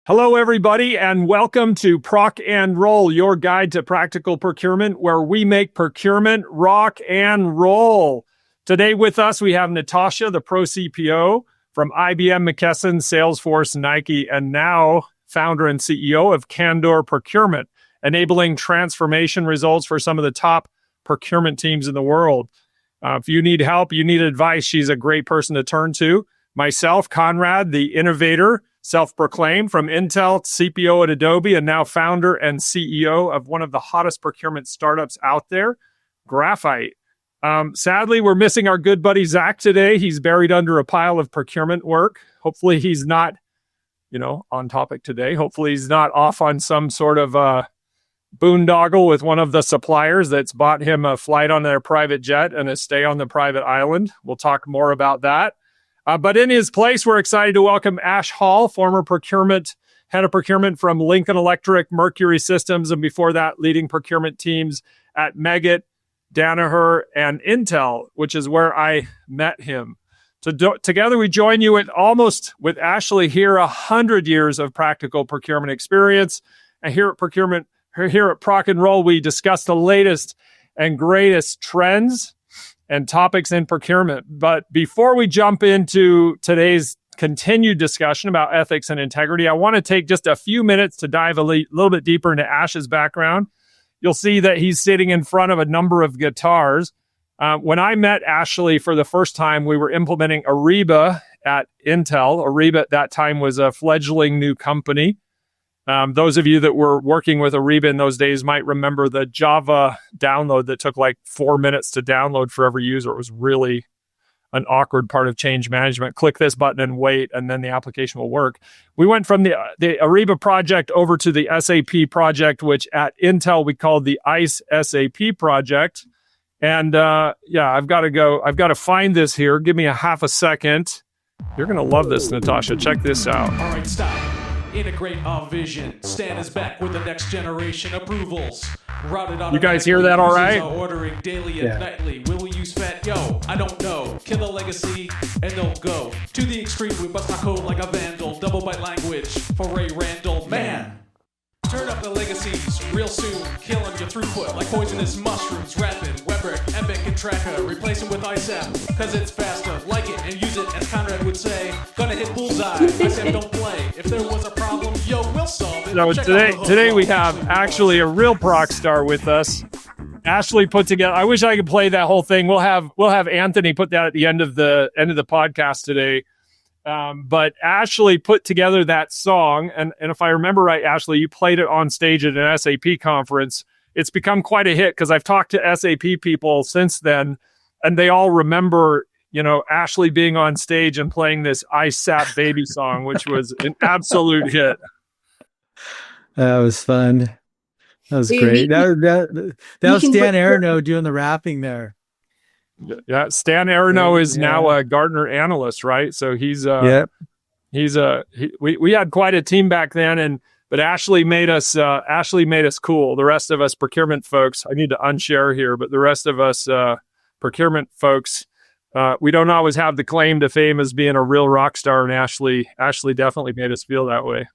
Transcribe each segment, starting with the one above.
Hello, everybody, and welcome to Proc-N-Roll, your guide to practical procurement, where we make procurement rock and roll. Today with us, we have Natasha, the Pro CPO from IBM, McKesson, Salesforce, Nike, and now founder and CEO of Candid Procurement, enabling transformation results for some of the top procurement teams in the world. If you need help, you need advice, she's a great person to turn to. Myself, Conrad, the innovator, self-proclaimed from Intel, CPO at Adobe, and now founder and CEO of one of the hottest procurement startups out there, Graphite. Sadly, we're missing our good buddy Zach today. He's buried under a pile of procurement work. Hopefully he's not, on topic today. Hopefully he's not off on some sort of boondoggle with one of the suppliers that's bought him a flight on their private jet and a stay on the private island. We'll talk more about that. But in his place, we're excited to welcome Ash Hall, former head of procurement from Lincoln Electric, Mercury Systems, and before that, leading procurement teams at Meggitt, Danaher, and Intel, which is where I met him. Together, we join you with Ashley here, 100 years of practical procurement experience. And here at Proc-N-Roll, we discuss the latest and greatest trends and topics in procurement. But before we jump into today's continued discussion about ethics and integrity, I want to take just a few minutes to dive a little bit deeper into Ash's background. You'll see that he's sitting in front of a number of guitars. When I met Ashley for the first time, we were implementing Ariba at Intel. Ariba at that time was a fledgling new company. Those of you that were working with Ariba in those days might remember the Java download that took like 4 minutes to download for every user. It was really an awkward part of change management. Click this button and wait, and then the application will work. We went from the Ariba project over to the SAP project, which at Intel we called the ICE SAP project. And I've got to find this here. Give me a half a second. You're going to love this, Natasha. Check this out. All right, stop. Integrate our vision. Stan is back with the next generation approvals. You guys hear that all right? Ordering daily and nightly. Will we use fat? Yo, I don't know. Kill the legacy and they'll go. To the extreme, we bust our code like a vandal. Double byte language for Ray Randall. Man, turn up the legacies real soon. Killing your throughput like poisonous mushrooms. Rapid, Weber, Epic, and Tracker. Replace it with ISAP, cause it's faster. Like it and use it, as Conrad would say. Gonna hit bullseye. ISAP don't play. If there was a problem, yo, we'll solve it. So today we have actually a real proc star with us. Ashley put together. I wish I could play that whole thing. We'll have Anthony put that at the end of the podcast today. But Ashley put together that song, and if I remember right, Ashley, you played it on stage at an SAP conference. It's become quite a hit because I've talked to SAP people since then, and they all remember, Ashley being on stage and playing this ISAP baby song, which was an absolute hit. That was fun. That was great. That was Stan Arno doing the rapping there. Yeah, Stan Arno is now a Gartner analyst, right? So we had quite a team back then, but Ashley made us cool. The rest of us procurement folks, I need to unshare here, but the rest of us procurement folks, we don't always have the claim to fame as being a real rock star, and Ashley definitely made us feel that way.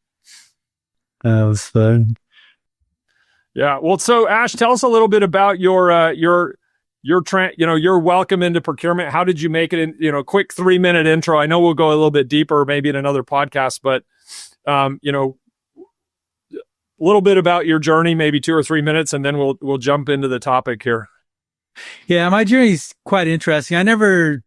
That was fun. Yeah. Well, so Ash, tell us a little bit about your welcome into procurement. How did you make it in, quick 3-minute intro? I know we'll go a little bit deeper, maybe in another podcast, but, a little bit about your journey, maybe 2 or 3 minutes, and then we'll jump into the topic here. Yeah, my journey is quite interesting. I never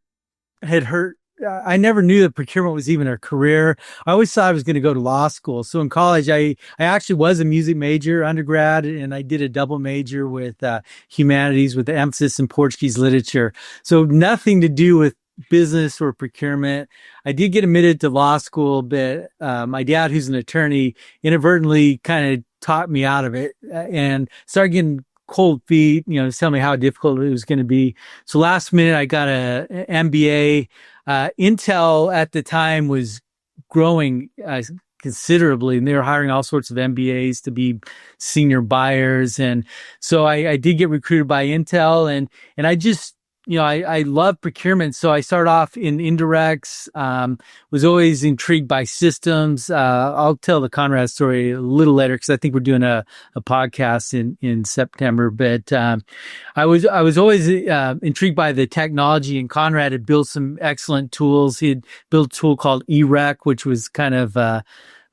knew that procurement was even a career. I always thought I was going to go to law school. So in college, I actually was a music major undergrad, and I did a double major with humanities with the emphasis in Portuguese literature. So nothing to do with business or procurement. I did get admitted to law school, but my dad, who's an attorney, inadvertently kind of taught me out of it and started getting cold feet, telling me how difficult it was going to be. So last minute, I got an MBA. Intel at the time was growing considerably, and they were hiring all sorts of MBAs to be senior buyers. And so I did get recruited by Intel, and I just I love procurement. So I started off in indirects, was always intrigued by systems. I'll tell the Conrad story a little later because I think we're doing a podcast in September. But I was always intrigued by the technology, and Conrad had built some excellent tools. He had built a tool called eRec, which was kind of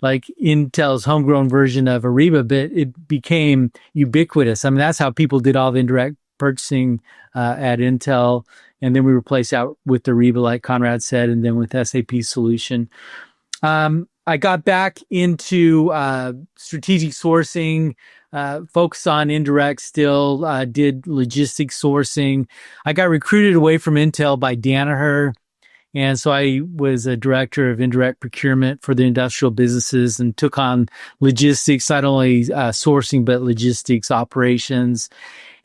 like Intel's homegrown version of Ariba, but it became ubiquitous. I mean, that's how people did all the indirect purchasing at Intel, and then we replaced out with Ariba, like Conrad said, and then with SAP solution. I got back into strategic sourcing, focus on indirect still, did logistics sourcing. I got recruited away from Intel by Danaher. And so I was a director of indirect procurement for the industrial businesses and took on logistics, not only sourcing, but logistics operations.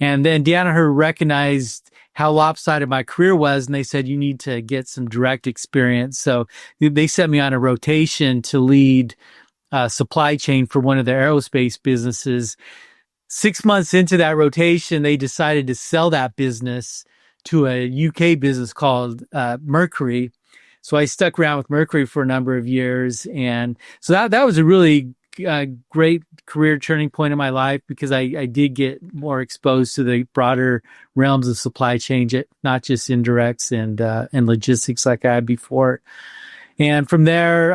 And then Danaher recognized how lopsided my career was, and they said, you need to get some direct experience. So they set me on a rotation to lead supply chain for one of the aerospace businesses. 6 months into that rotation, they decided to sell that business to a UK business called Mercury. So I stuck around with Mercury for a number of years. And so that was a really great career turning point in my life because I did get more exposed to the broader realms of supply chain, not just indirects and logistics like I had before. And from there,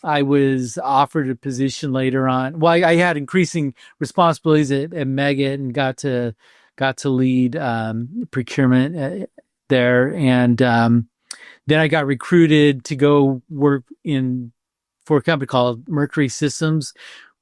I was offered a position later on. Well, I had increasing responsibilities at Meggitt and got to lead procurement there. And then I got recruited to go work for a company called Mercury Systems,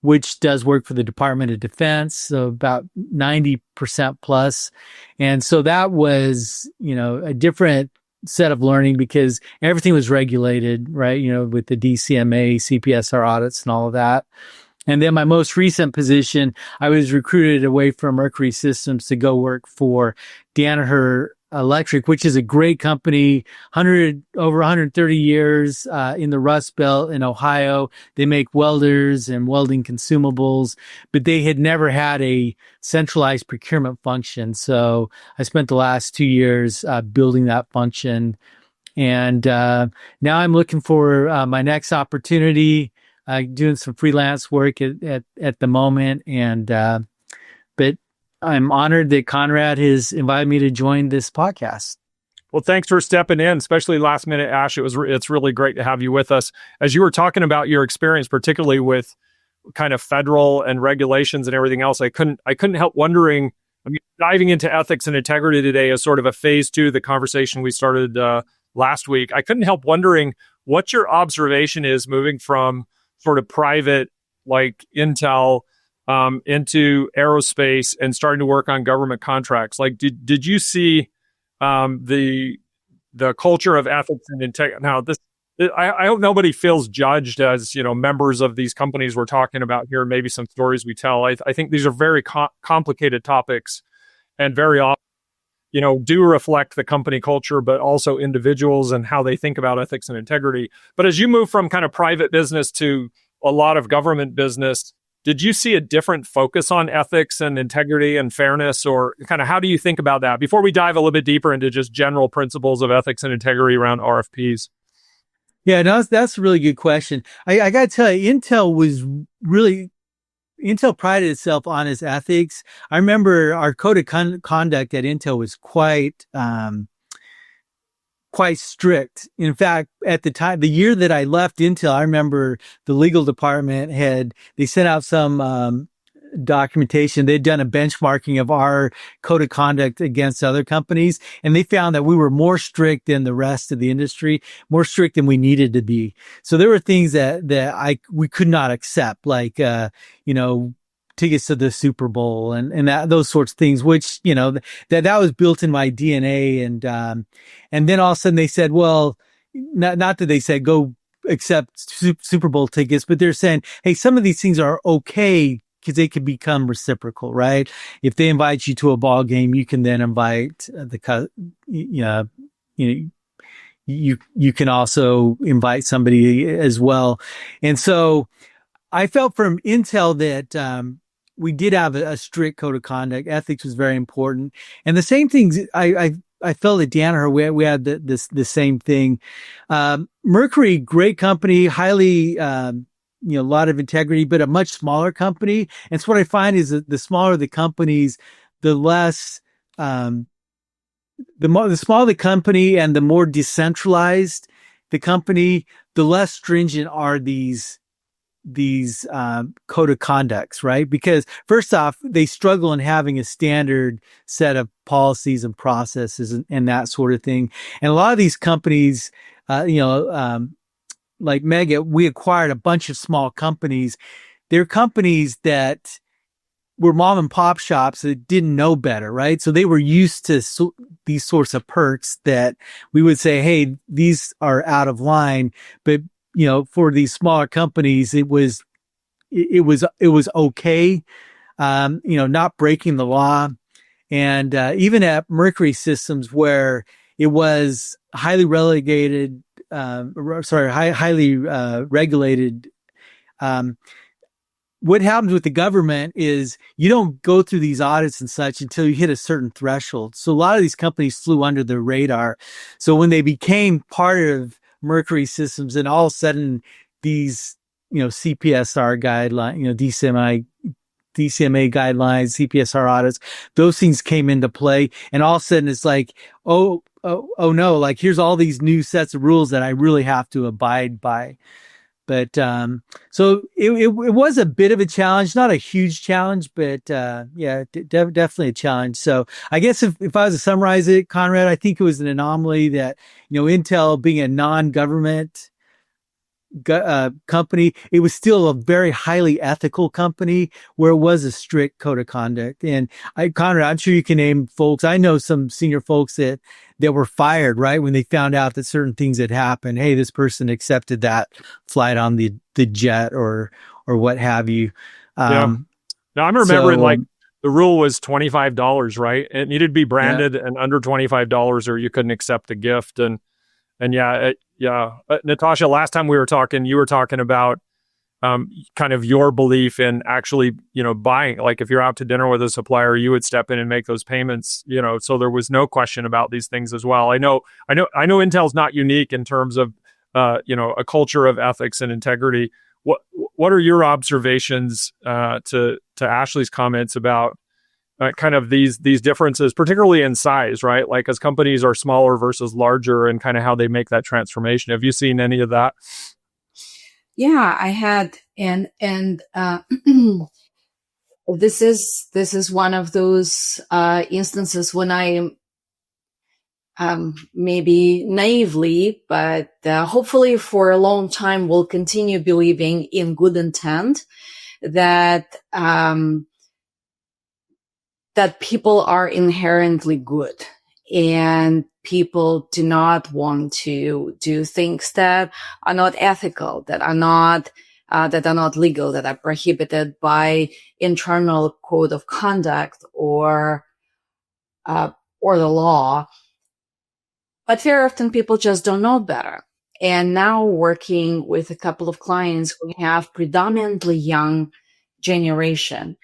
which does work for the Department of Defense, so about 90% plus. And so that was, a different set of learning because everything was regulated, right? With the DCMA, CPSR audits and all of that. And then my most recent position, I was recruited away from Mercury Systems to go work for Danaher Electric, which is a great company, over 130 years in the Rust Belt in Ohio. They make welders and welding consumables, but they had never had a centralized procurement function. So I spent the last 2 years building that function. And now I'm looking for my next opportunity. Doing some freelance work at the moment, but I'm honored that Conrad has invited me to join this podcast. Well, thanks for stepping in, especially last minute, Ash. It's really great to have you with us. As you were talking about your experience, particularly with kind of federal and regulations and everything else, I couldn't help wondering. I mean, diving into ethics and integrity today is sort of a phase 2 of the conversation we started last week. I couldn't help wondering what your observation is moving from sort of private like Intel into aerospace and starting to work on government contracts. Like, did you see the culture of ethics and integrity? Now, I hope nobody feels judged as members of these companies we're talking about here. Maybe some stories we tell. I think these are very complicated topics, and very often do reflect the company culture, but also individuals and how they think about ethics and integrity. But as you move from kind of private business to a lot of government business, did you see a different focus on ethics and integrity and fairness, or kind of how do you think about that before we dive a little bit deeper into just general principles of ethics and integrity around RFPs? Yeah, no, that's a really good question. I got to tell you, Intel prided itself on its ethics. I remember our code of conduct at Intel was quite strict. In fact, at the time, the year that I left Intel, I remember the legal department they sent out some documentation. They'd done a benchmarking of our code of conduct against other companies, and they found that we were more strict than the rest of the industry, more strict than we needed to be. So there were things that we could not accept, like tickets to the Super Bowl and those sorts of things, which that was built in my DNA. And then all of a sudden they said, well, not that they said go accept Super Bowl tickets, but they're saying, hey, some of these things are okay because they could become reciprocal, right? If they invite you to a ball game, you can then invite you can also invite somebody as well. And so I felt from Intel that we did have a strict code of conduct. Ethics was very important. And the same things I I felt at Danaher, we had the same thing. Mercury, great company, highly, a lot of integrity, but a much smaller company. And so what I find is that the smaller the companies, the less, the smaller the company and the more decentralized the company, the less stringent are these code of conducts, right? Because first off, they struggle in having a standard set of policies and processes and that sort of thing. And a lot of these companies, like Mega, we acquired a bunch of small companies. They're companies that were mom and pop shops that didn't know better, right? So they were used to these sorts of perks that we would say, hey, these are out of line. But, for these smaller companies, it was okay, not breaking the law. And even at Mercury Systems, where it was highly regulated, what happens with the government is you don't go through these audits and such until you hit a certain threshold. So a lot of these companies flew under the radar. So when they became part of Mercury Systems, and all of a sudden these, CPSR guideline, DCMA guidelines, CPSR audits, those things came into play. And all of a sudden it's like, oh no, like here's all these new sets of rules that I really have to abide by. But, so it was a bit of a challenge, not a huge challenge, but, definitely a challenge. So I guess if I was to summarize it, Conrad, I think it was an anomaly that, Intel being a non-government company, it was still a very highly ethical company where it was a strict code of conduct. And Conrad, I'm sure you can name folks. I know some senior folks that were fired, right, when they found out that certain things had happened. Hey, this person accepted that flight on the jet or what have you. Now I'm remembering the rule was $25, right? It needed to be branded and under $25 or you couldn't accept a gift. And Natasha, last time we were talking, you were talking about kind of your belief in actually, buying, like if you're out to dinner with a supplier, you would step in and make those payments, so there was no question about these things as well. I know Intel's not unique in terms of, a culture of ethics and integrity. What are your observations to Ashley's comments about kind of these differences, particularly in size, right? Like as companies are smaller versus larger and kind of how they make that transformation. Have you seen any of that? Yeah, I had, and this is one of those instances when I maybe naively, but hopefully for a long time will continue believing in good intent that that people are inherently good and people do not want to do things that are not ethical, that are not legal, that are prohibited by internal code of conduct or the law. But very often people just don't know better. And now working with a couple of clients who have predominantly young generation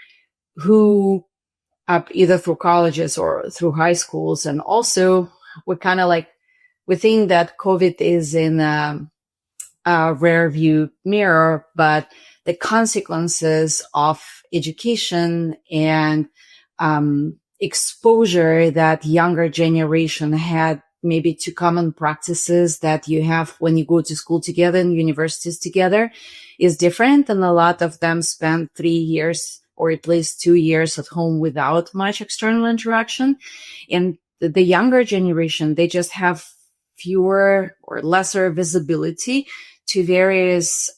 who either through colleges or through high schools. And also we're kind of like, we think that COVID is in a rear view mirror, but the consequences of education and exposure that younger generation had maybe to common practices that you have when you go to school together and universities together is different. And a lot of them spend 3 years or at least 2 years at home without much external interaction. And the younger generation, they just have fewer or lesser visibility to various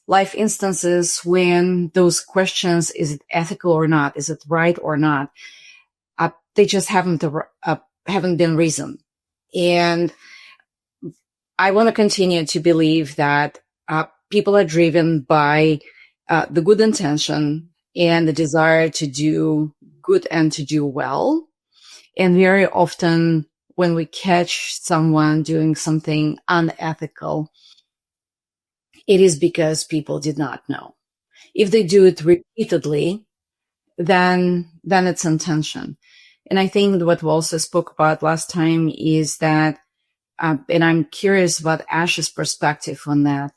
life instances when those questions, is it ethical or not? Is it right or not? They just haven't been reasoned. And I want to continue to believe that people are driven by the good intention and the desire to do good and to do well. And very often when we catch someone doing something unethical, it is because people did not know. If they do it repeatedly, then it's intention. And I think what we also spoke about last time is that, and I'm curious about Ash's perspective on that.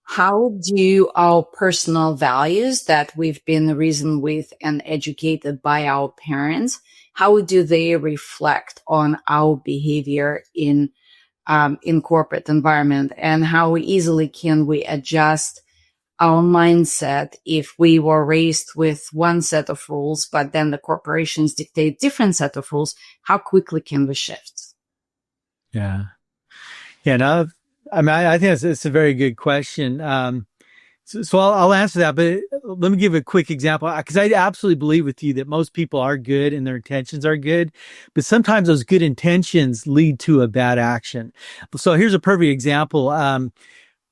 How do our personal values that we've been reasoned with and educated by our parents, how do they reflect on our behavior in corporate environment, and how easily can we adjust our mindset if we were raised with one set of rules, but then the corporations dictate different set of rules? How quickly can we shift? Yeah. Yeah. No, I mean, I think it's a very good question. So I'll answer that, but let me give a quick example, because I absolutely believe with you that most people are good and their intentions are good, but sometimes those good intentions lead to a bad action. So here's a perfect example.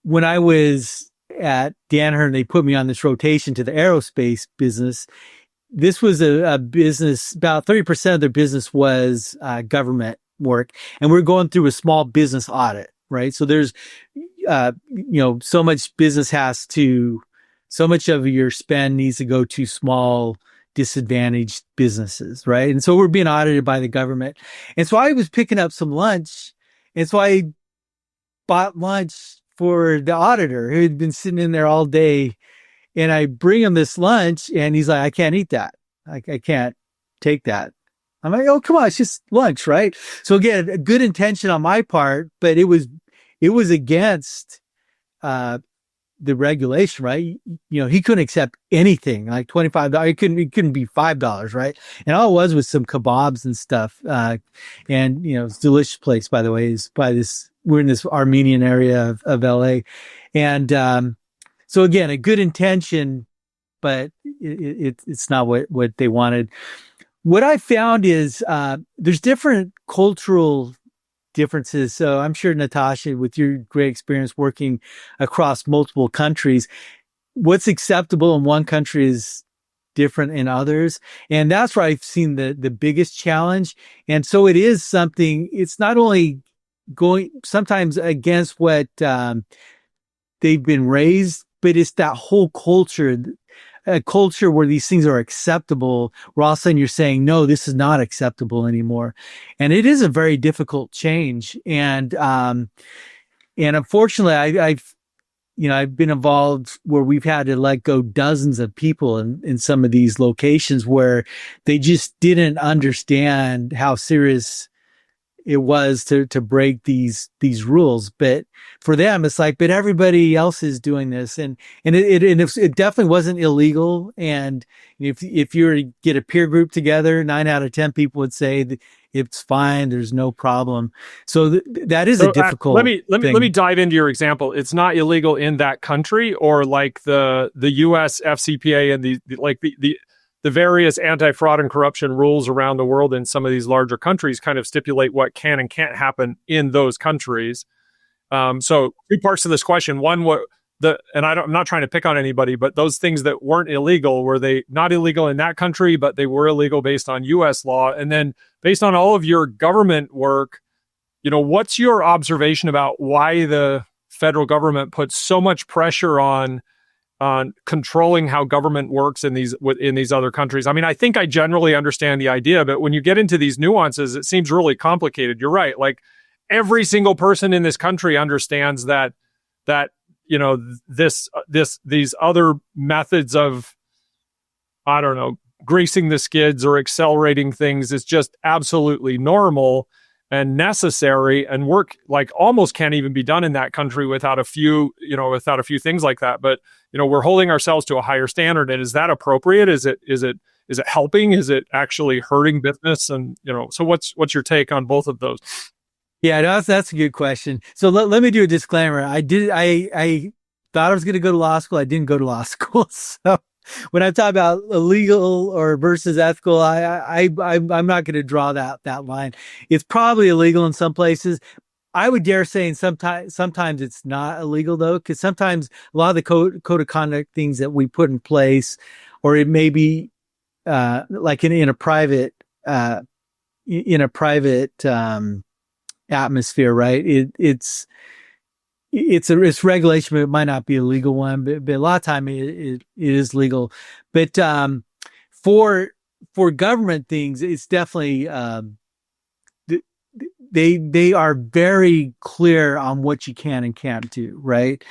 When I was at Danaher, they put me on this rotation to the aerospace business. This was a business, about 30% of their business was government work, and we're going through a small business audit, right? So there's, so much so much of your spend needs to go to small, disadvantaged businesses, right? And so we're being audited by the government. And so I was picking up some lunch, and so I bought lunch for the auditor who had been sitting in there all day. And I bring him this lunch, and he's like, I can't eat that. I can't take that. I'm like, oh, come on, it's just lunch, right? So again, a good intention on my part, but it was against the regulation, right? He couldn't accept anything like $25. It couldn't be $5, right? And all it was some kebabs and stuff. And it's a delicious place, by the way. Is by this, we're in this Armenian area of LA, and so again, a good intention, but it's not what they wanted. What I found is there's different cultural differences. So I'm sure, Natasha, with your great experience working across multiple countries, what's acceptable in one country is different in others. And that's where I've seen the biggest challenge. And so it is something, it's not only going sometimes against what they've been raised, but it's that whole culture, a culture where these things are acceptable, where all of a sudden you're saying, no, this is not acceptable anymore. And it is a very difficult change. And unfortunately, I've been involved where we've had to let go dozens of people in some of these locations where they just didn't understand how serious it was to break these rules. But for them, it's like, but everybody else is doing this. And it definitely wasn't illegal. And if you were to get a peer group together, 9 out of 10 people would say that it's fine. There's no problem. So that is a difficult let me dive into your example. It's not illegal in that country, or like the US FCPA and the various anti-fraud and corruption rules around the world in some of these larger countries kind of stipulate what can and can't happen in those countries. So 2 parts to this question. One, I'm not trying to pick on anybody, but those things that weren't illegal, were they not illegal in that country, but they were illegal based on US law? And then based on all of your government work, what's your observation about why the federal government puts so much pressure on controlling how government works in these other countries? I mean, I think I generally understand the idea, but when you get into these nuances, it seems really complicated. You're right. Like every single person in this country understands that these other methods of, I don't know, greasing the skids or accelerating things is just absolutely normal and necessary, and work like almost can't even be done in that country without a few things like that. But we're holding ourselves to a higher standard, and is that appropriate? Is it helping? Is it actually hurting business? And so what's your take on both of those? Yeah, that's a good question. So let me do a disclaimer. I thought I was going to go to law school. I didn't go to law school. So when I talk about illegal or versus ethical, I'm not going to draw that line. It's probably illegal in some places. I would dare say sometimes it's not illegal though, because sometimes a lot of the code of conduct things that we put in place, or it may be like in a private atmosphere, right? It's regulation, but it might not be a legal one, but a lot of time it is legal. But for for government things, it's definitely they are very clear on what you can and can't do, right?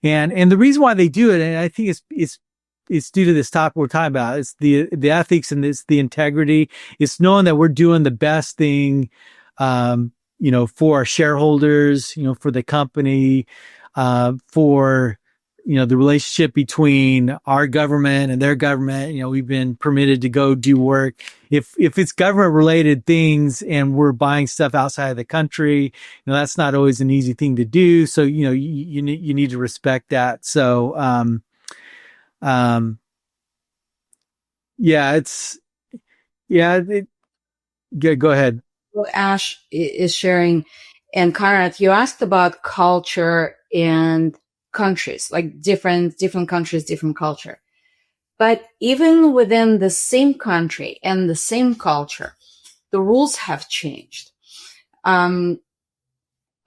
And the reason why they do it, and I think it's due to this topic we're talking about. It's the ethics and it's the integrity. It's knowing that we're doing the best thing, for our shareholders, for the company, for the relationship between our government and their government. We've been permitted to go do work. If it's government related things and we're buying stuff outside of the country, that's not always an easy thing to do. So, you need to respect that. So, go ahead. Well, Ash is sharing, and Conrad, you asked about culture and countries, like different countries, different culture. But even within the same country and the same culture, the rules have changed. I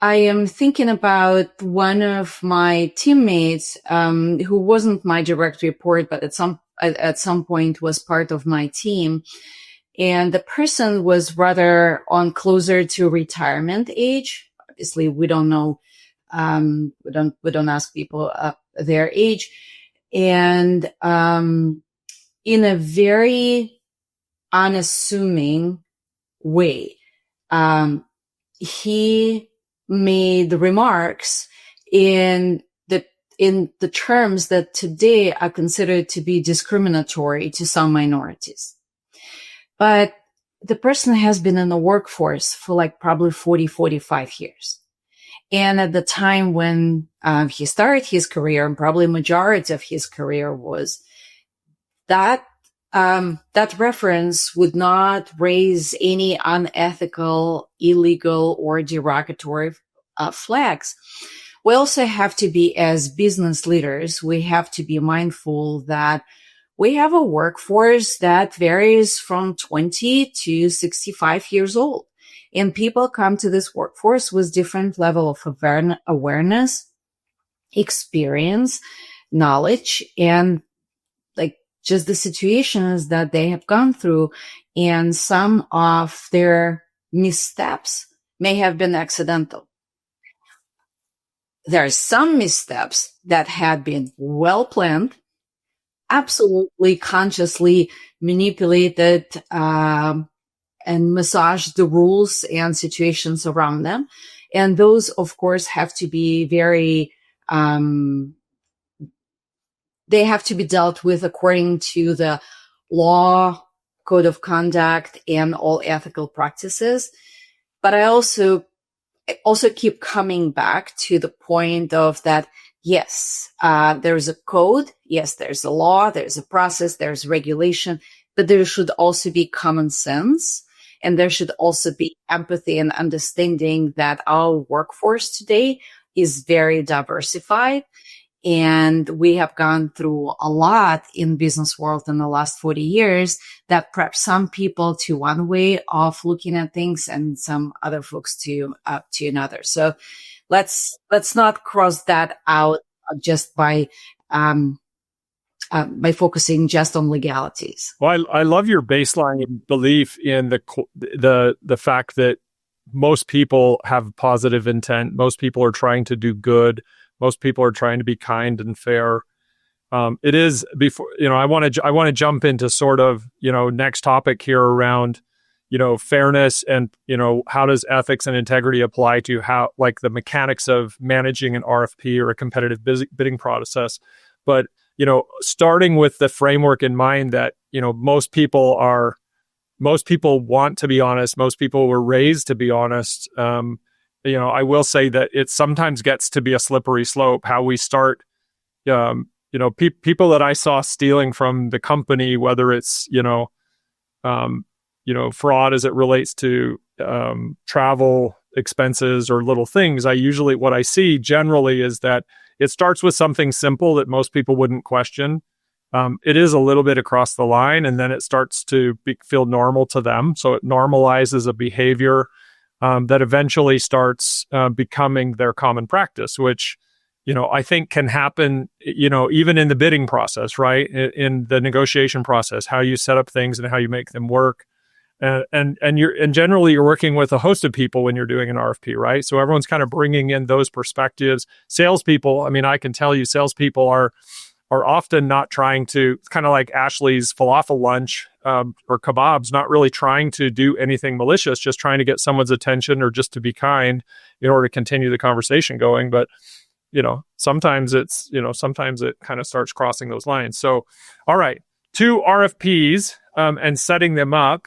am thinking about one of my teammates, who wasn't my direct report, but at some point was part of my team. And the person was rather on closer to retirement age. Obviously, we don't know. We don't ask people their age, and in a very unassuming way, he made remarks in the terms that today are considered to be discriminatory to some minorities. But the person has been in the workforce for like probably 40, 45 years. And at the time when he started his career, and probably majority of his career was that reference would not raise any unethical, illegal, or derogatory flags. We also have to be, as business leaders, we have to be mindful that we have a workforce that varies from 20 to 65 years old. And people come to this workforce with different level of awareness, experience, knowledge, and like just the situations that they have gone through. And some of their missteps may have been accidental. There are some missteps that had been well planned, absolutely consciously manipulated, and massage the rules and situations around them. And those, of course, have to be very, they have to be dealt with according to the law, code of conduct, and all ethical practices. But I also keep coming back to the point of that, yes, there's a code. Yes, there's a law, there's a process, there's regulation, but there should also be common sense. And there should also be empathy and understanding that our workforce today is very diversified. And we have gone through a lot in business world in the last 40 years that perhaps some people to one way of looking at things and some other folks to another. So let's not cross that out just by focusing just on legalities. Well, I love your baseline belief in the fact that most people have positive intent. Most people are trying to do good. Most people are trying to be kind and fair. It is before, I want to jump into sort of, next topic here around, fairness and, how does ethics and integrity apply to how, like the mechanics of managing an RFP or a competitive bidding process. But, starting with the framework in mind that, most people want to be honest. Most people were raised to be honest. I will say that it sometimes gets to be a slippery slope, how we start, people that I saw stealing from the company, whether it's, fraud as it relates to travel expenses or little things. What I see generally is that it starts with something simple that most people wouldn't question. It is a little bit across the line, and then it starts to feel normal to them. So it normalizes a behavior that eventually starts becoming their common practice, which, I think can happen, even in the bidding process, right? In the negotiation process, how you set up things and how you make them work. And generally you're working with a host of people when you're doing an RFP, right? So everyone's kind of bringing in those perspectives. Salespeople, I mean, I can tell you, salespeople are often not trying to, kind of like Ashley's falafel lunch or kebabs, not really trying to do anything malicious, just trying to get someone's attention or just to be kind in order to continue the conversation going. But sometimes sometimes it kind of starts crossing those lines. So, all right, 2 RFPs and setting them up.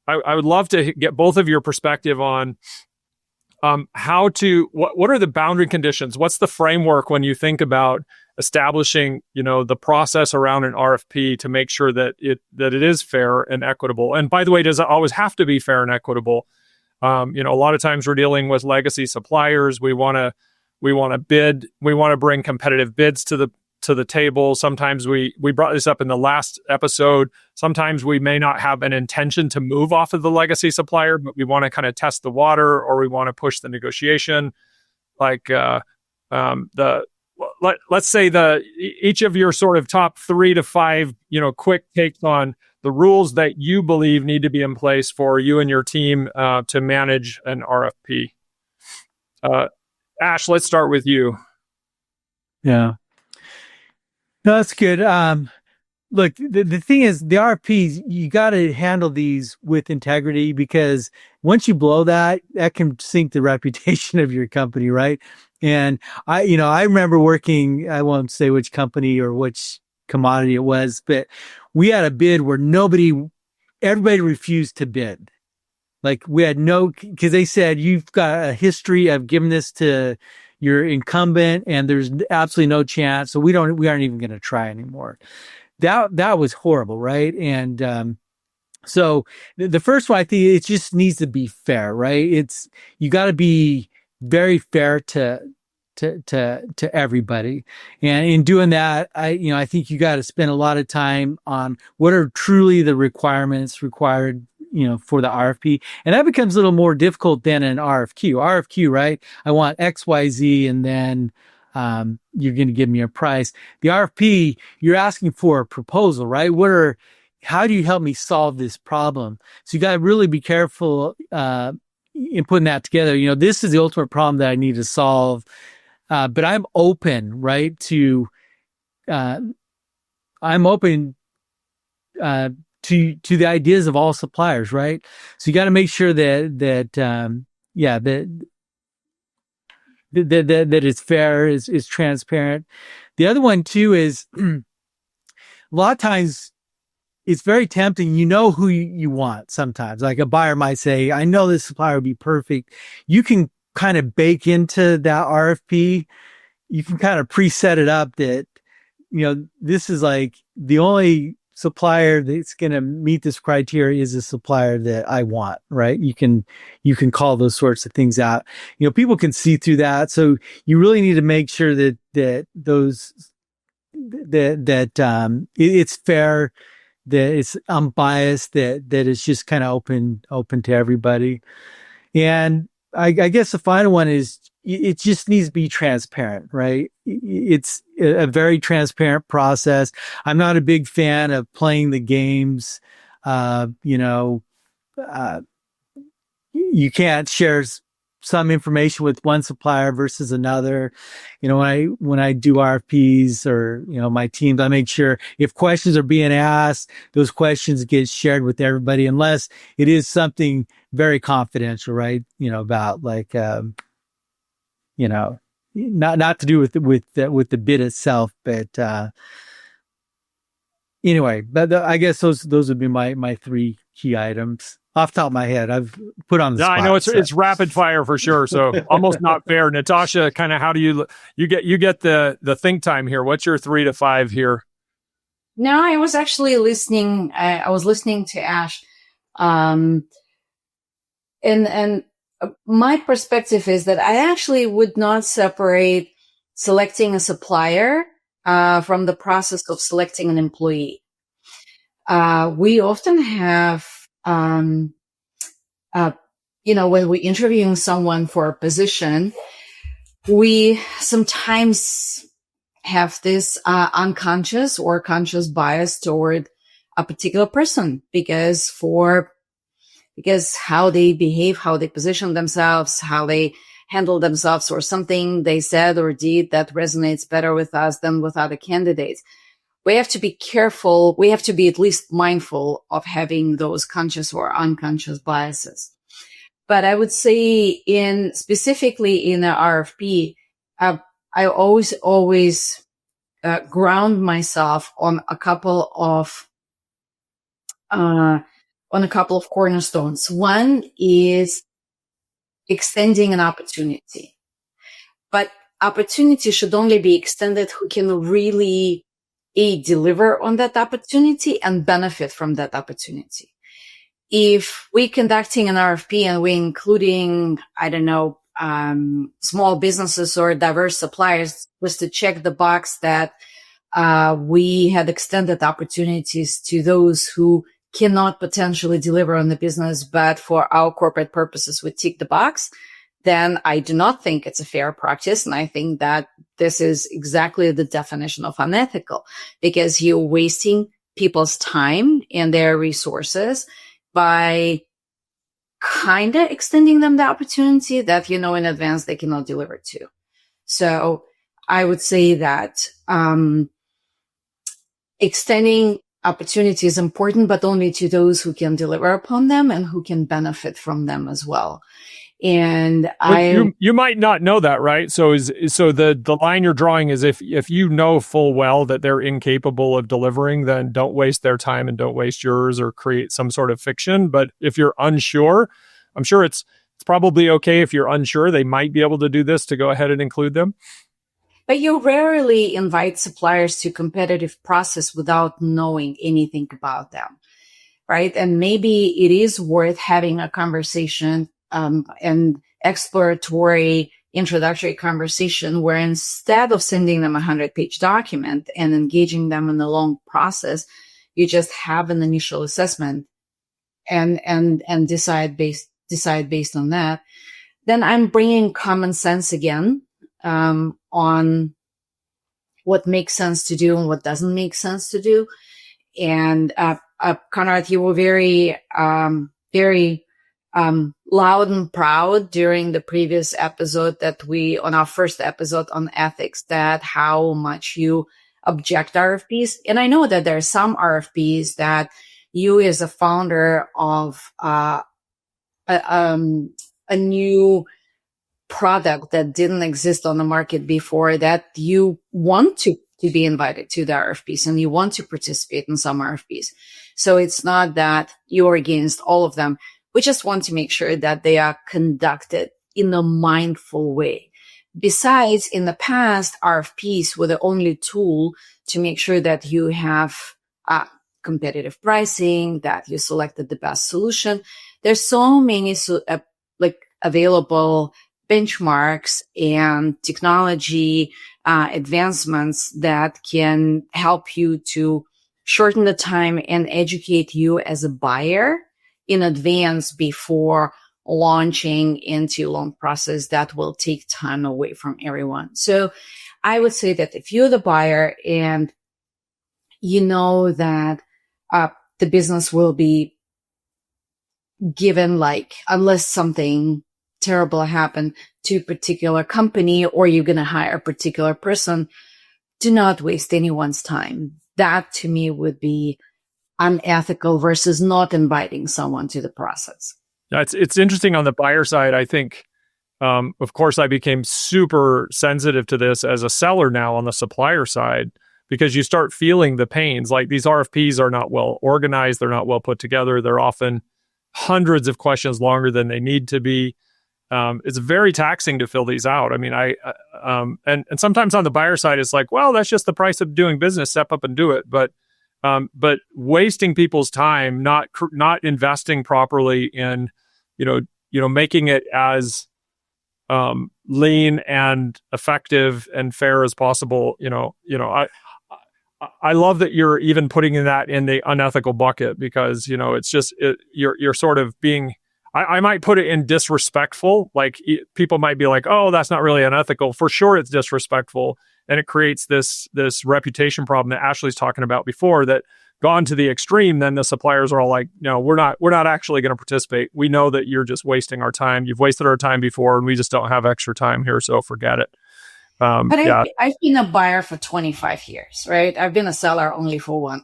I would love to get both of your perspective on what are the boundary conditions? What's the framework when you think about establishing, the process around an RFP to make sure that it is fair and equitable? And by the way, does it always have to be fair and equitable? A lot of times we're dealing with legacy suppliers. We want to bid. We want to bring competitive bids to the table. Sometimes we brought this up in the last episode. Sometimes we may not have an intention to move off of the legacy supplier, but we want to kind of test the water, or we want to push the negotiation. Like let's say each of your sort of top 3 to 5, quick takes on the rules that you believe need to be in place for you and your team to manage an RFP. Ash, let's start with you. Yeah. No, that's good. Look, the thing is, the RFPs, you got to handle these with integrity, because once you blow that can sink the reputation of your company, right? And I remember working, I won't say which company or which commodity it was, but we had a bid where everybody refused to bid. Like we had because they said, you've got a history of giving this to your incumbent and there's absolutely no chance. So we aren't even going to try anymore. That was horrible. Right. And, so the first one, I think it just needs to be fair, right? You got to be very fair to everybody. And in doing that, I think you got to spend a lot of time on what are truly the requirements required, for the RFP. And that becomes a little more difficult than an RFQ, right? I want X, Y, Z, and then, you're going to give me a price. The RFP, you're asking for a proposal, right? How do you help me solve this problem? So you got to really be careful, in putting that together. This is the ultimate problem that I need to solve. But I'm open, right, to the ideas of all suppliers, right? So you got to make sure that it's fair, is transparent. The other one too is a lot of times it's very tempting. Who you want sometimes. Like a buyer might say, I know this supplier would be perfect. You can kind of bake into that RFP. You can kind of preset it up that, this is like the only supplier that's going to meet this criteria is a supplier that I want, right? You can call those sorts of things out. People can see through that. So you really need to make sure that it's fair, that it's unbiased, that it's just kind of open to everybody. And I guess the final one is it just needs to be transparent, right? It's a very transparent process. I'm not a big fan of playing the games. You can't share some information with one supplier versus another. When I do RFPs or, my teams, I make sure if questions are being asked, those questions get shared with everybody, unless it is something very confidential, right? About like, not to do with the bid itself, but, anyway, but I guess those would be my 3 key items. Off the top of my head, I've put on the spot. I know it's rapid fire for sure, so almost not fair. Natasha, kind of how do you get the think time here? What's your 3 to 5 here? No, I was actually listening. I was listening to Ash, and my perspective is that I actually would not separate selecting a supplier from the process of selecting an employee. We often have, when we're interviewing someone for a position, we sometimes have this unconscious or conscious bias toward a particular person because how they behave, how they position themselves, how they handle themselves, or something they said or did that resonates better with us than with other candidates. We have to be careful. We have to be at least mindful of having those conscious or unconscious biases. But I would say specifically in an RFP, I always ground myself on a couple of cornerstones. One is extending an opportunity, but opportunity should only be extended who can really deliver on that opportunity and benefit from that opportunity. If we're conducting an RFP and we're including, small businesses or diverse suppliers, was to check the box that we had extended opportunities to those who cannot potentially deliver on the business, but for our corporate purposes, we tick the box, then I do not think it's a fair practice. And I think that this is exactly the definition of unethical, because you're wasting people's time and their resources by kind of extending them the opportunity that in advance they cannot deliver to. So I would say that extending opportunity is important, but only to those who can deliver upon them and who can benefit from them as well. And you might not know that, right? So the line you're drawing is if you know full well that they're incapable of delivering, then don't waste their time and don't waste yours or create some sort of fiction. But if you're unsure, I'm sure it's probably okay if you're unsure. They might be able to do this to go ahead and include them. But you rarely invite suppliers to competitive process without knowing anything about them, right? And maybe it is worth having a conversation, an exploratory introductory conversation where instead of sending them a 100-page document and engaging them in a long process, you just have an initial assessment and decide based on that. Then I'm bringing common sense again, on what makes sense to do and what doesn't make sense to do. And, Conrad, you were very loud and proud during the previous episode on our first episode on ethics, that how much you object RFPs. And I know that there are some RFPs that you as a founder of, a new product that didn't exist on the market before, that you want to be invited to the RFPs and you want to participate in some RFPs. So it's not that you're against all of them. We just want to make sure that they are conducted in a mindful way. Besides, in the past, RFPs were the only tool to make sure that you have competitive pricing, that you selected the best solution. There's so many available benchmarks and technology advancements that can help you to shorten the time and educate you as a buyer in advance before launching into a long process that will take time away from everyone. So I would say that if you're the buyer and you know that the business will be given, unless something terrible happened to a particular company or you're going to hire a particular person, do not waste anyone's time. That to me would be unethical versus not inviting someone to the process. It's interesting on the buyer side. I think, of course, I became super sensitive to this as a seller now on the supplier side, because you start feeling the pains. Like, these RFPs are not well organized. They're not well put together. They're often hundreds of questions longer than they need to be. It's very taxing to fill these out. I mean, and sometimes on the buyer side, it's like, well, that's just the price of doing business. Step up and do it. But wasting people's time, not investing properly in, making it as lean and effective and fair as possible. I love that you're even putting that in the unethical bucket, because it's just you're sort of being I might put it in disrespectful. Like people might be like, oh, that's not really unethical. For sure, it's disrespectful. And it creates this reputation problem that Ashley's talking about before, that gone to the extreme, then the suppliers are all like, no, we're not actually going to participate. We know that you're just wasting our time. You've wasted our time before, and we just don't have extra time here, so forget it. But I've been a buyer for 25 years, right? I've been a seller only for one.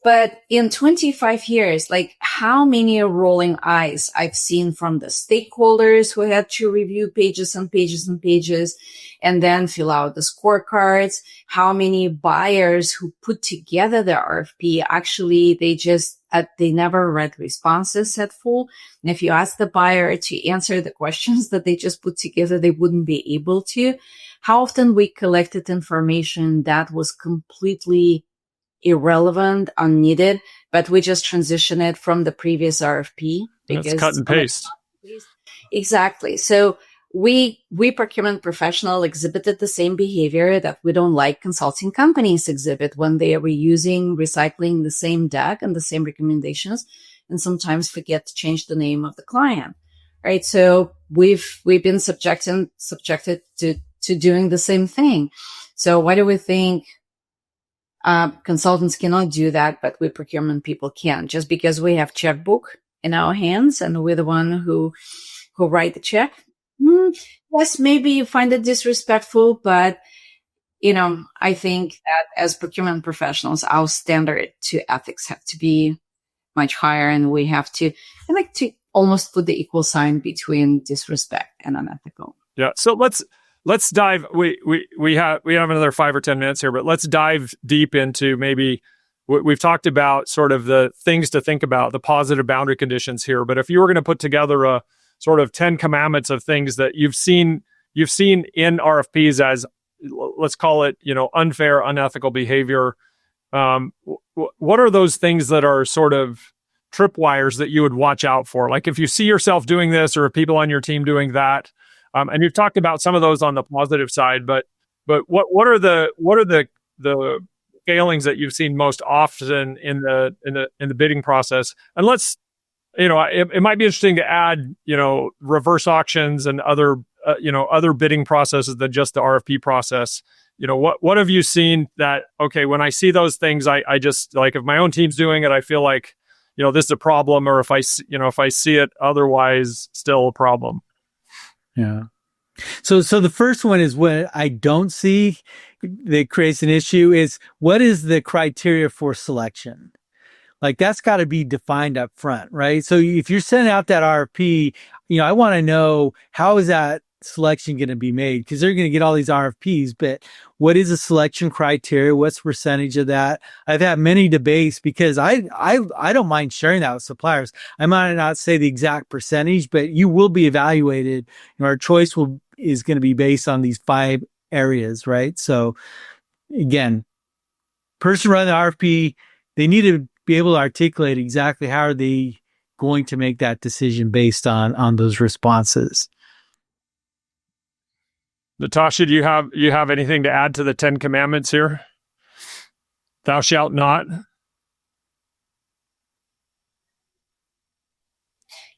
But in 25 years, like how many rolling eyes I've seen from the stakeholders who had to review pages and pages and pages and then fill out the scorecards, how many buyers who put together the RFP, actually, they never read responses at full. And if you ask the buyer to answer the questions that they just put together, they wouldn't be able to. How often we collected information that was completely irrelevant, unneeded, but we just transition it from the previous RFP. Because cut and paste. Exactly. So we procurement professional exhibited the same behavior that we don't like consulting companies exhibit when they are reusing, recycling the same deck and the same recommendations, and sometimes forget to change the name of the client. Right. So we've been subjected to doing the same thing. So why do we think consultants cannot do that, but we procurement people can? Just because we have checkbook in our hands and we're the one who write the check? Yes, maybe you find it disrespectful, but I think that as procurement professionals, our standard to ethics have to be much higher, and we have to, I like to almost put the equal sign between disrespect and unethical. Yeah. So let's dive. We have another 5 or 10 minutes here, but let's dive deep into maybe we've talked about sort of the things to think about, the positive boundary conditions here. But if you were going to put together a sort of 10 commandments of things that you've seen in RFPs as, let's call it, unfair, unethical behavior, what are those things that are sort of tripwires that you would watch out for? Like if you see yourself doing this, or people on your team doing that. And you've talked about some of those on the positive side, but what are the failings that you've seen most often in the bidding process? And let's, it might be interesting to add, reverse auctions and other bidding processes than just the RFP process. What have you seen that, okay, when I see those things, I just, like, if my own team's doing it, I feel like, this is a problem, or if I see it otherwise, still a problem. Yeah. So the first one is what I don't see that creates an issue is, what is the criteria for selection? Like that's got to be defined up front, right? So if you're sending out that RFP, I want to know, how is that selection going to be made? Because they're going to get all these RFPs, but what is the selection criteria? What's the percentage of that? I've had many debates because I don't mind sharing that with suppliers. I might not say the exact percentage, but you will be evaluated. Our choice is going to be based on these 5 areas, right? So again, person running the RFP, they need to be able to articulate exactly how are they going to make that decision based on those responses. Natasha, do you have anything to add to the 10 commandments here? Thou shalt not.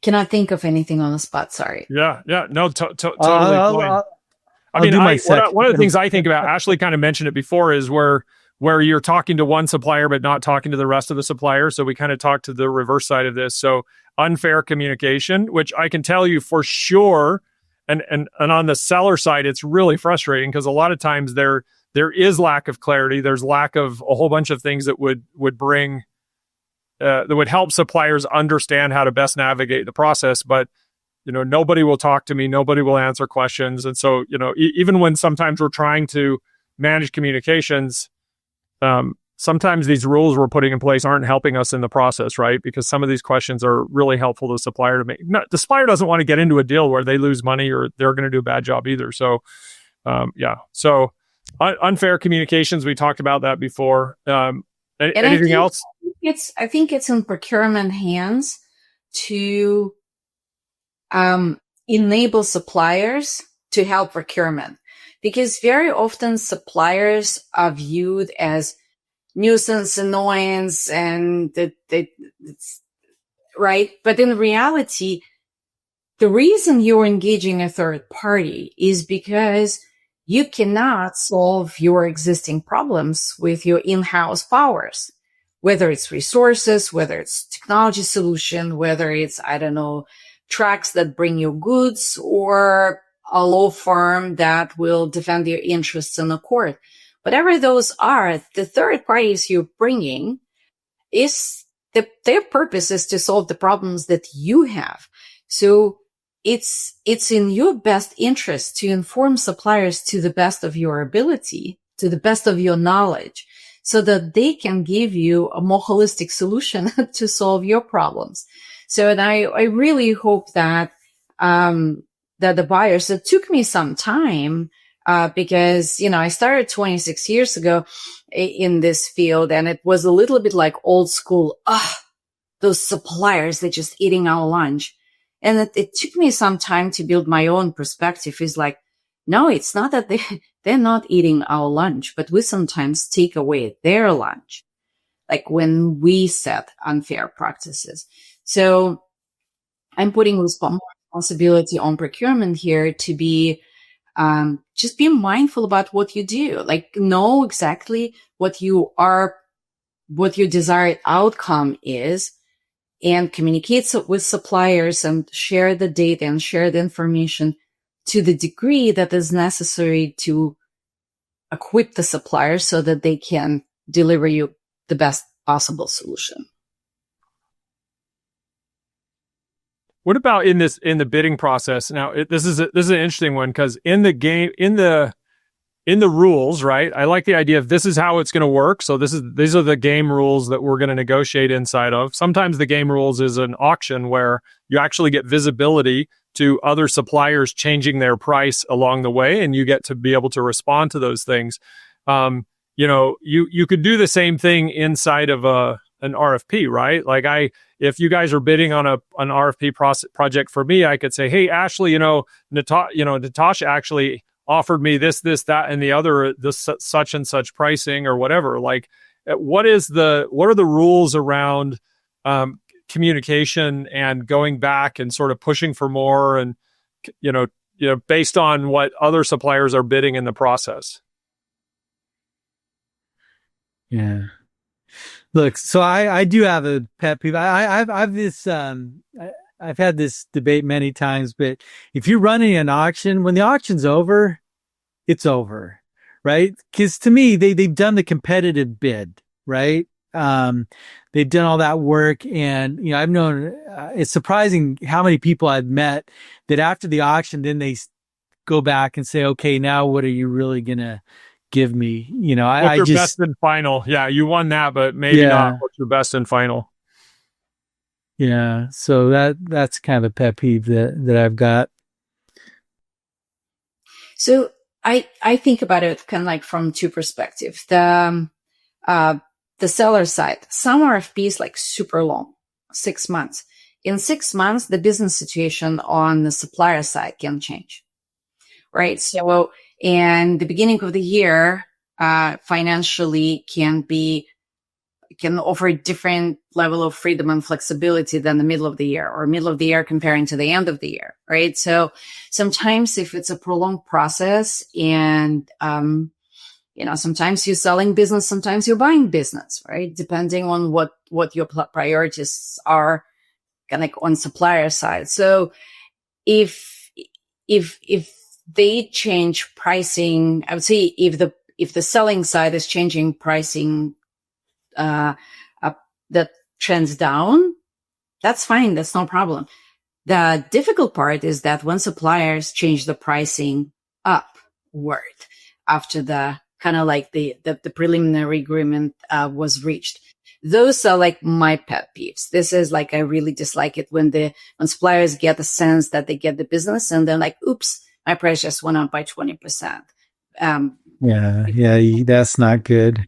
Cannot think of anything on the spot. Sorry. Yeah. No, totally fine. One of the things I think about, Ashley kind of mentioned it before, is where you're talking to one supplier but not talking to the rest of the suppliers. So we kind of talked to the reverse side of this. So unfair communication, which I can tell you for sure. And on the seller side, it's really frustrating because a lot of times there is lack of clarity. There's lack of a whole bunch of things that would bring that would help suppliers understand how to best navigate the process. But nobody will talk to me. Nobody will answer questions. And so even when sometimes we're trying to manage communications, sometimes these rules we're putting in place aren't helping us in the process, right? Because some of these questions are really helpful to the supplier to make. No, the supplier doesn't want to get into a deal where they lose money or they're going to do a bad job either. So, So unfair communications, we talked about that before. Anything else? I think it's in procurement hands to enable suppliers to help procurement, because very often suppliers are viewed as nuisance, annoyance, and right? But in reality, the reason you're engaging a third party is because you cannot solve your existing problems with your in-house powers, whether it's resources, whether it's technology solution, whether it's, I don't know, trucks that bring you goods, or a law firm that will defend your interests in a court. Whatever those are, the third parties you're bringing their purpose is to solve the problems that you have. So it's in your best interest to inform suppliers to the best of your ability, to the best of your knowledge, so that they can give you a more holistic solution to solve your problems. So, and I really hope that, that the buyers, it took me some time, because, I started 26 years ago in this field, and it was a little bit like old school. Those suppliers, they're just eating our lunch. And it took me some time to build my own perspective. Is like, no, it's not that they're not eating our lunch, but we sometimes take away their lunch, like when we set unfair practices. So I'm putting responsibility on procurement here to be, just be mindful about what you do, like know exactly what your desired outcome is, and communicate with suppliers and share the data and share the information to the degree that is necessary to equip the suppliers so that they can deliver you the best possible solution. What about in the bidding process? Now, this is an interesting one, because in the rules, right? I like the idea of this is how it's going to work. So these are the game rules that we're going to negotiate inside of. Sometimes the game rules is an auction where you actually get visibility to other suppliers changing their price along the way, and you get to be able to respond to those things. You could do the same thing inside of an RFP, right? Like if you guys are bidding on an RFP project for me, I could say, hey, Ashley, Natasha actually offered me this, that, and the other, this such and such pricing or whatever. Like, what are the rules around communication and going back and sort of pushing for more, and based on what other suppliers are bidding in the process? Yeah. Look, so I do have a pet peeve. I've had this debate many times, but if you're running an auction, when the auction's over, it's over, right? Because to me, they've done the competitive bid, right? They've done all that work, and I've known it's surprising how many people I've met that after the auction, then they go back and say, okay, now what are you really gonna give me? What's your best and final? Yeah, you won that, but maybe not. What's your best and final? Yeah, so that's kind of a pet peeve that I've got. So I think about it kind of like from two perspectives. The seller side, some RFPs like super long, 6 months. In 6 months, the business situation on the supplier side can change, right? So, and the beginning of the year, financially can offer a different level of freedom and flexibility than the middle of the year, or middle of the year comparing to the end of the year, right? So sometimes if it's a prolonged process and, sometimes you're selling business, sometimes you're buying business, right? Depending on what your priorities are kind of like on supplier side. So if they change pricing, I would say if the selling side is changing pricing, that trends down, that's fine. That's no problem. The difficult part is that when suppliers change the pricing upward after the kind of like the preliminary agreement was reached, those are like my pet peeves. This is like, I really dislike it when suppliers get the sense that they get the business and they're like, oops, my price just went up by 20%. Yeah, that's not good.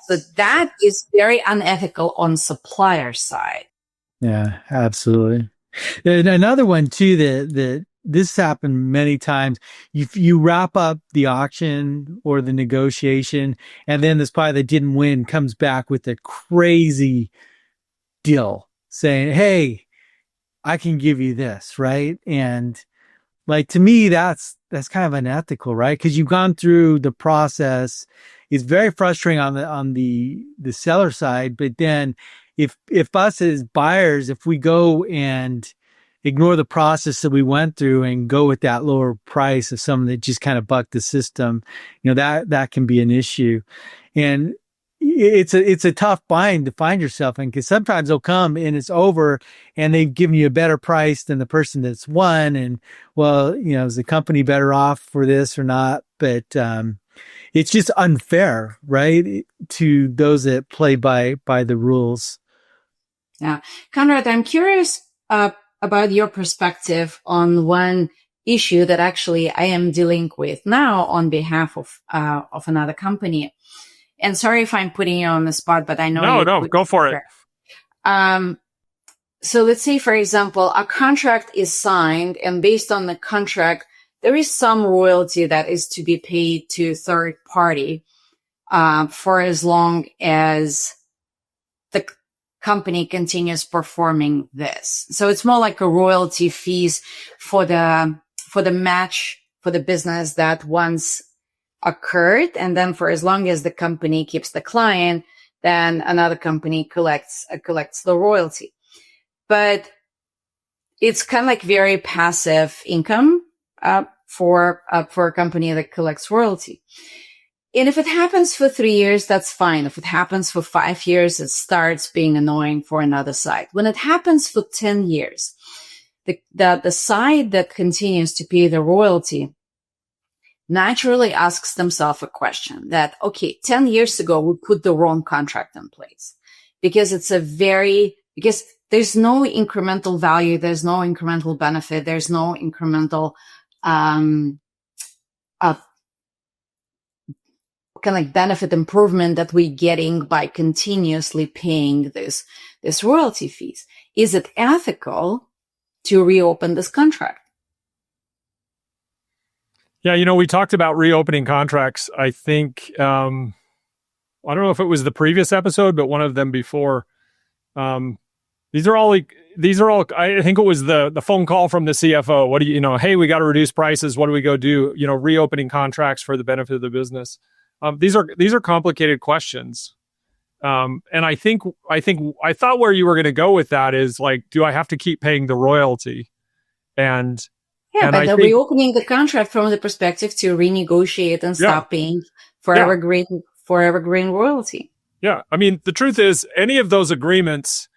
So that is very unethical on supplier side. Yeah, absolutely. And another one too, that this happened many times. You wrap up the auction or the negotiation, and then this party that didn't win comes back with a crazy deal saying, hey, I can give you this, right? And like, to me, that's kind of unethical, right? Because you've gone through the process. It's very frustrating on the seller side, but then if us as buyers, if we go and ignore the process that we went through and go with that lower price of someone that just kind of bucked the system, that can be an issue. And it's a tough bind to find yourself in, because sometimes they'll come and it's over and they've given you a better price than the person that's won. And well, is the company better off for this or not? But it's just unfair, right, to those that play by the rules. Yeah. Conrad, I'm curious about your perspective on one issue that actually I am dealing with now on behalf of another company. And sorry if I'm putting you on the spot, but I know No, go for it. So let's say, for example, a contract is signed, and based on the contract, there is some royalty that is to be paid to third party for as long as the company continues performing this. So it's more like a royalty fees for the match for the business that once occurred, and then for as long as the company keeps the client, then another company collects the royalty. But it's kind of like very passive income for a company that collects royalty. And if it happens for 3 years, that's fine. If it happens for 5 years, it starts being annoying for another side. When it happens for 10 years, the side that continues to pay the royalty naturally asks themselves a question that, okay, 10 years ago, we put the wrong contract in place because because there's no incremental value. There's no incremental benefit. There's no incremental, kind of like benefit improvement that we're getting by continuously paying this royalty fees. Is it ethical to reopen this contract? Yeah, we talked about reopening contracts. I think, I don't know if it was the previous episode, but one of them before. These are all, I think it was the phone call from the CFO. What do hey, we got to reduce prices. What do we go do? Reopening contracts for the benefit of the business. These are complicated questions. And I thought where you were going to go with that is like, do I have to keep paying the royalty? But they're reopening the contract from the perspective to renegotiate and stop paying for evergreen royalty. Yeah. I mean, the truth is any of those agreements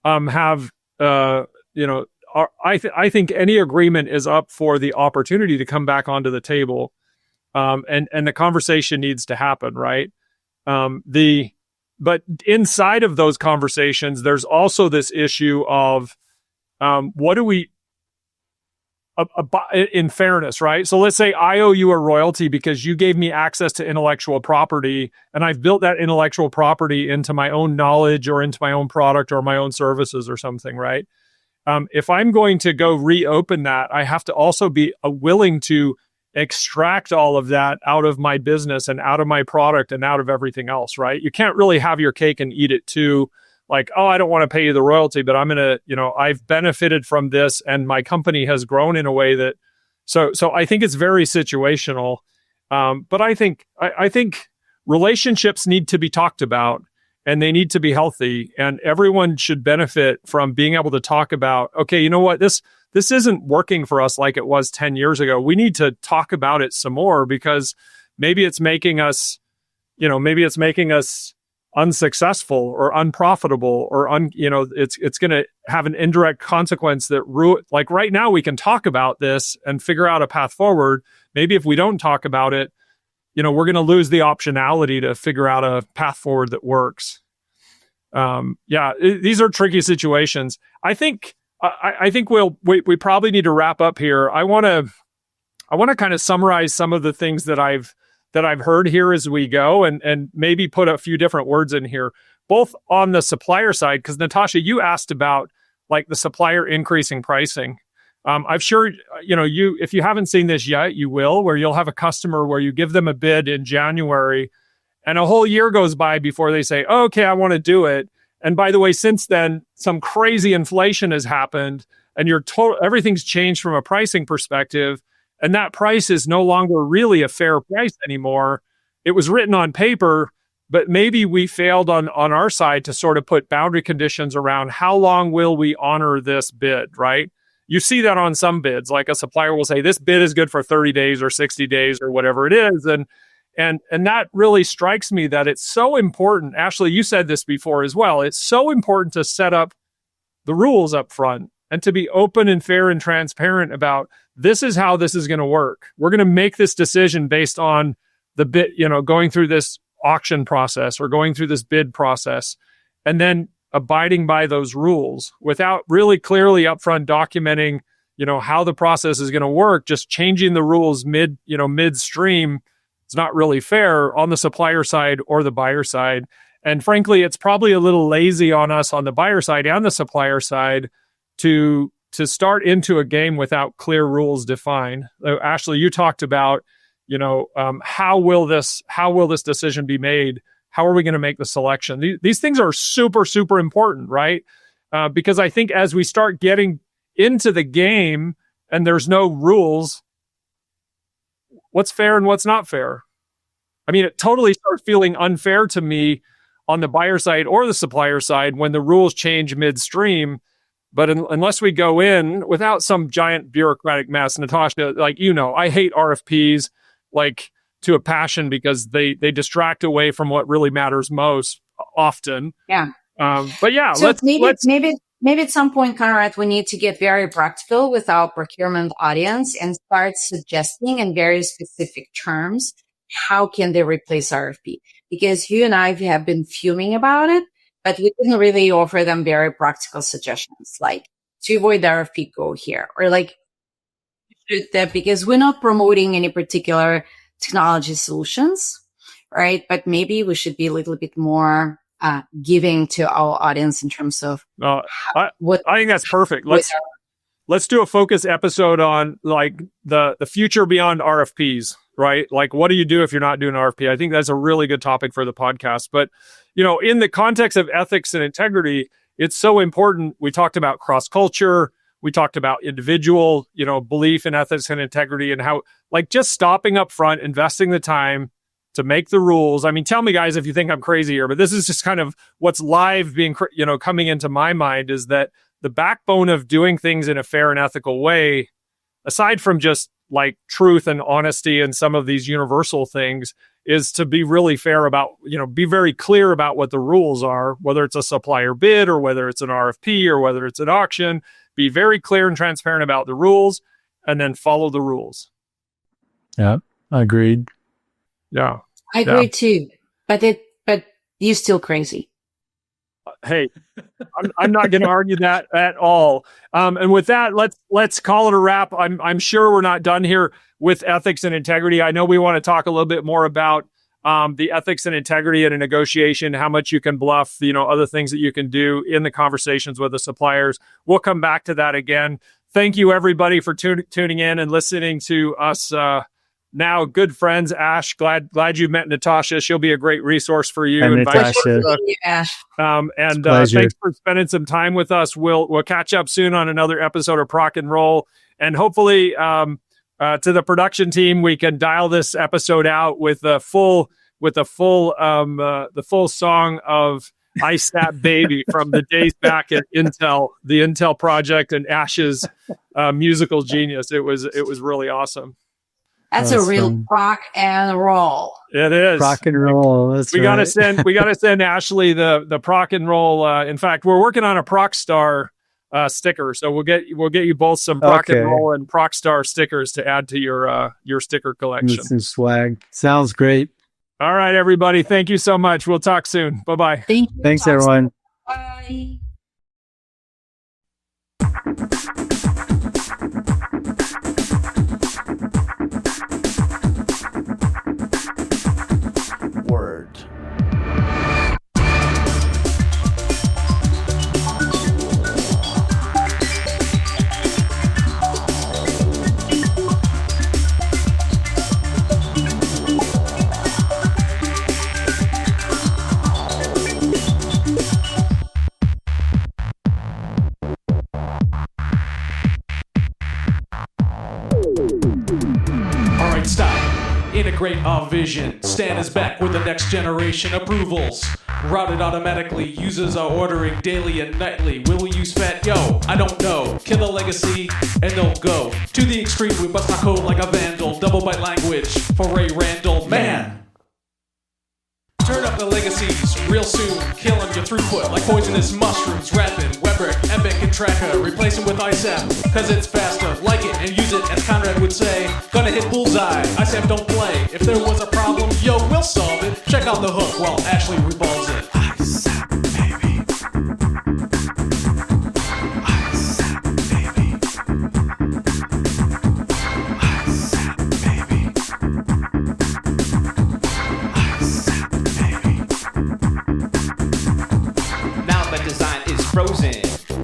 have, I think any agreement is up for the opportunity to come back onto the table. And the conversation needs to happen, right? But inside of those conversations, there's also this issue of, what do we, in fairness, right? So let's say I owe you a royalty because you gave me access to intellectual property and I've built that intellectual property into my own knowledge or into my own product or my own services or something, right? If I'm going to go reopen that, I have to also be willing to extract all of that out of my business and out of my product and out of everything else, right? You can't really have your cake and eat it too. Like, oh, I don't want to pay you the royalty, but I'm going to, I've benefited from this and my company has grown in a way that, so I think it's very situational. But I think relationships need to be talked about and they need to be healthy, and everyone should benefit from being able to talk about, okay, you know what, this isn't working for us like it was 10 years ago. We need to talk about it some more because maybe it's making us unsuccessful or unprofitable or it's going to have an indirect consequence that like right now we can talk about this and figure out a path forward. Maybe if we don't talk about it, we're going to lose the optionality to figure out a path forward that works. These are tricky situations. I think we probably need to wrap up here. I want to kind of summarize some of the things that I've heard here as we go and maybe put a few different words in here, both on the supplier side, because Natasha, you asked about like the supplier increasing pricing. I'm sure, if you haven't seen this yet, you will, where you'll have a customer where you give them a bid in January and a whole year goes by before they say, oh, okay, I want to do it. And by the way, since then, some crazy inflation has happened, and everything's changed from a pricing perspective. And that price is no longer really a fair price anymore. It was written on paper, but maybe we failed on our side to sort of put boundary conditions around how long will we honor this bid, right? You see that on some bids, like a supplier will say, this bid is good for 30 days or 60 days or whatever it is. And that really strikes me that it's so important. Ashley, you said this before as well. It's so important to set up the rules up front and to be open and fair and transparent about this is how this is going to work. We're going to make this decision based on the bid, going through this auction process or going through this bid process, and then abiding by those rules without really clearly upfront documenting, how the process is going to work. Just changing the rules midstream. It's not really fair on the supplier side or the buyer side. And frankly, it's probably a little lazy on us on the buyer side and the supplier side to start into a game without clear rules defined. Ashley, you talked about, how will this decision be made? How are we going to make the selection? These things are super, super important, right? Because I think as we start getting into the game and there's no rules, what's fair and what's not fair? I mean, it totally starts feeling unfair to me on the buyer side or the supplier side when the rules change midstream. But unless we go in without some giant bureaucratic mess, Natasha, I hate RFPs to a passion because they distract away from what really matters most often. Yeah. But yeah, so let's maybe at some point, Conrad, we need to get very practical with our procurement audience and start suggesting in very specific terms, how can they replace RFP? Because you and I have been fuming about it, but we didn't really offer them very practical suggestions, like to avoid the RFP, go here, or because we're not promoting any particular technology solutions, right? But maybe we should be a little bit more giving to our audience in terms of I think that's perfect. Let's do a focus episode on the future beyond RFPs, right? What do you do if you're not doing an RFP? I think that's a really good topic for the podcast. But in the context of ethics and integrity, it's so important. We talked about cross culture. We talked about individual, belief in ethics and integrity, and how just stopping up front, investing the time to make the rules. I mean, tell me, guys, if you think I'm crazy here, but this is just kind of what's live being, coming into my mind is that the backbone of doing things in a fair and ethical way, aside from just truth and honesty and some of these universal things, is to be really fair about, be very clear about what the rules are, whether it's a supplier bid or whether it's an RFP or whether it's an auction. Be very clear and transparent about the rules and then follow the rules. Yeah, agreed. Yeah. I agree too. But you're still crazy. Hey, I'm not going to argue that at all. And with that, let's call it a wrap. I'm sure we're not done here with ethics and integrity. I know we want to talk a little bit more about the ethics and integrity in a negotiation, how much you can bluff, other things that you can do in the conversations with the suppliers. We'll come back to that again. Thank you, everybody, for tuning in and listening to us. Now, good friends, Ash. Glad you met Natasha. She'll be a great resource for you. And Natasha. Ash. Thanks for spending some time with us. We'll catch up soon on another episode of Proc-N-Roll, and hopefully, to the production team, we can dial this episode out with the full song of "I Sat Baby" from the days back at Intel, the Intel project, and Ash's musical genius. It was really awesome. That's a real Proc-N-Roll. It is Proc-N-Roll. That's we gotta send Ashley the Proc-N-Roll. In fact, we're working on a Procstar sticker, so we'll get you both some Proc-N-Roll and Procstar stickers to add to your sticker collection. Some swag. Sounds great. All right, everybody. Thank you so much. We'll talk soon. Bye-bye. Thanks, everyone. Bye. integrate our vision. Stan is back with the next generation approvals. Routed automatically, users are ordering daily and nightly. Will we use Fat Yo? I don't know. Kill the legacy and they'll go to the extreme. We bust our code like a vandal. Double byte language for Ray Randall. Man! Turn up the legacies real soon, killing your throughput like poisonous mushrooms. Rapid, Webrick, Epic, and Tracker, replace them with ISAP, cause it's faster. Like it and use it, as Conrad would say. Gonna hit bullseye, ISAP don't play. If there was a problem, yo, we'll solve it. Check out the hook while Ashley revolves it. ISAP, baby. ISAP, baby. ISAP, baby. Design is frozen,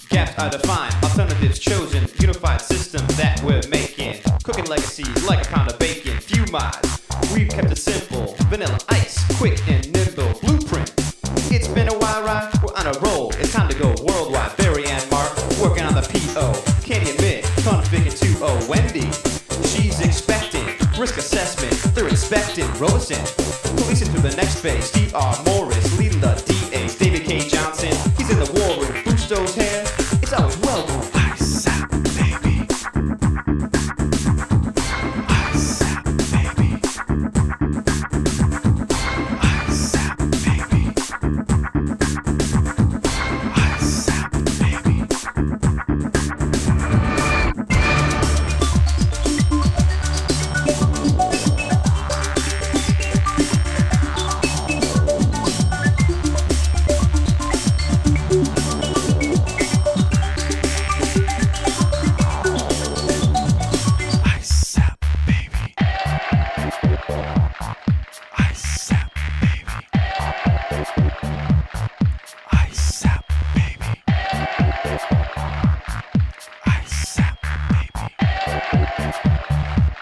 gaps are defined, alternatives chosen, unified system that we're making, cooking legacies like a pound of bacon, few mods, we've kept it simple, vanilla ice, quick and nimble, blueprint. It's been a while, right? We're on a roll, it's time to go worldwide. Barry and Mark, working on the PO, can't admit, config in 2.0, Wendy, she's expecting, risk assessment, they're expecting, Rosen, policing to the next phase, D.R. Morris, leading the DAs, David K. Johnson, he's in the war room, Brusto's hair, it's always welcome. ISAP, baby. ISAP, baby. ISAP, baby. ISAP,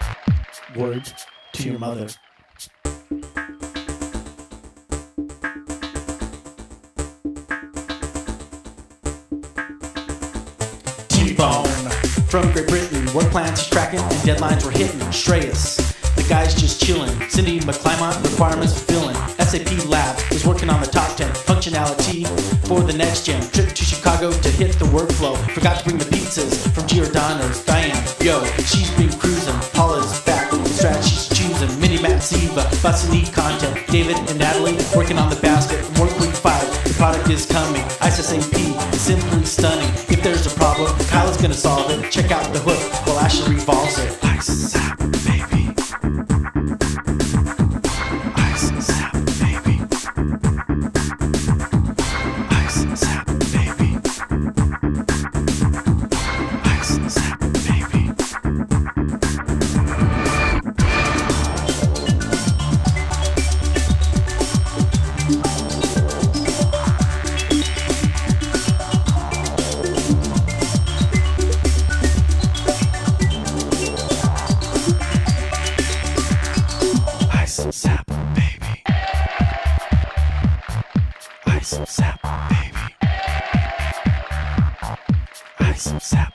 baby. Word to your mother. T-Bone from Great Britain, work plans he's tracking and deadlines we're hitting. Shreyas, the guy's just chilling. Cindy McClymont, requirements fulfilling. SAP Lab is working on the top 10 functionality for the next gen. Trip to Chicago to hit the workflow. Forgot to bring the pizzas from Giordano's. Diane, yo, she's been cruising. Paula's back with the strat she's choosing. Mini Matt Ziva, busting neat content. David and Natalie working on the basket. Work week 5, the product is coming. ISSAP is simply stunning. If there's a problem, Kyle is gonna solve it. Check out the hook while Ashley revolves it. ISAP, baby. ISAP, baby. ISAP, baby. ISAP, baby. ISAP, baby. ISAP, baby. ISAP.